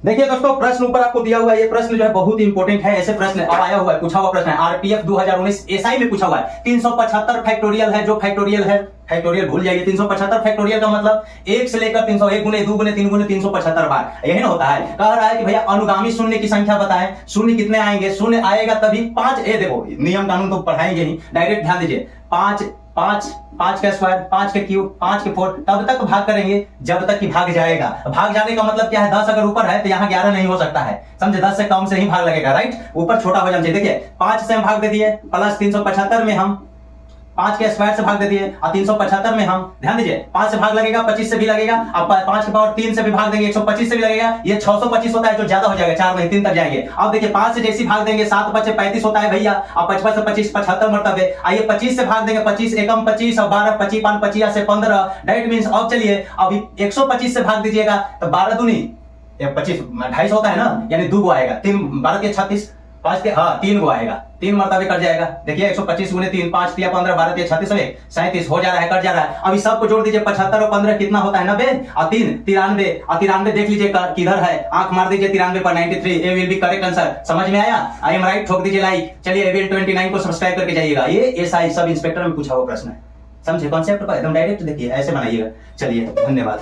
देखिए दोस्तों, प्रश्न ऊपर आपको दिया हुआ है। ये प्रश्न जो है बहुत ही इंपॉर्टेंट है। ऐसे प्रश्न अब आया हुआ है, पूछा हुआ प्रश्न है, आरपीएफ 2019 एसआई में पूछा हुआ है। 375 फैक्टोरियल है, जो फैक्टोरियल है, फैक्टोरियल भूल जाइए। 375 फैक्टोरियल का मतलब 1 से लेकर 300, 1 गुने 2 गुने 3 गुने 375 बार, यही ना होता है। कह रहा है कि भैया अनुगामी शून्य की संख्या बताएं। शून्य कितने आएंगे? शून्य आएगा तभी 5। देखो नियम कानून तो पढ़ाएंगे ही, डायरेक्ट ध्यान दीजिए। 5 5 5 का स्क्वायर, 5 के क्यूब, 5 के 4, तब तक भाग करेंगे जब तक कि भाग जाएगा। भाग जाने का मतलब क्या है? 10 अगर ऊपर है तो यहाँ 11 नहीं हो सकता है, समझे? 10 से कम से ही भाग लगेगा, राइट? ऊपर छोटा हो जाना चाहिए। देखिए 5 से हम भाग दे दिए, प्लस 375 में हम 5 के स्क्वायर से भाग दे दिए, और 375 में हम, ध्यान दीजिए, 5 से भाग लगेगा, 25 से भी लगेगा, अब 5 के पावर 3 से भी भाग देंगे, 125 से भी लगेगा। ये 625 होता है, जो ज्यादा हो जाएगा, 4 नहीं 3 तक जाएंगे। अब देखिए 5 से जैसी भाग देंगे, 7 बचे 35 होता है भैया। अब 55 से 25 75 मरतबे। आइए 25 से भाग देंगे, 25 एकम 25 और 12 25 5 25 से 15, दैट मींस अब चलिए अभी 125 से भाग दीजिएगा तो 12 दूनी 25, 250 होता है ना, यानी 2 गो आएगा। 3 12 के 36, 5 के 3 गो आएगा, 3 मरतबे कट जाएगा। देखिए 125 गुने 3, 5 तिया 15, 12 तिया 36, 37 हो जा रहा है, कट जा रहा है। अभी सबको जोड़ दीजिए, 75 और 15 कितना होता है? 90, और 3 93, और 93 देख लीजिए किधर है, आंख मार दीजिए 93 पर, 93। ए विल बी करेक्ट आंसर। समझ में आया? आई एम राइट, ठोक दीजिए लाइक। चलिए एविल 29 को सब्सक्राइब करके जाइएगा। ये एसआई सब इंस्पेक्टर में पूछा हुआ प्रश्न है, समझे? कॉन्सेप्ट पर एकदम डायरेक्ट देखिए, ऐसे बनाइएगा। चलिए धन्यवाद।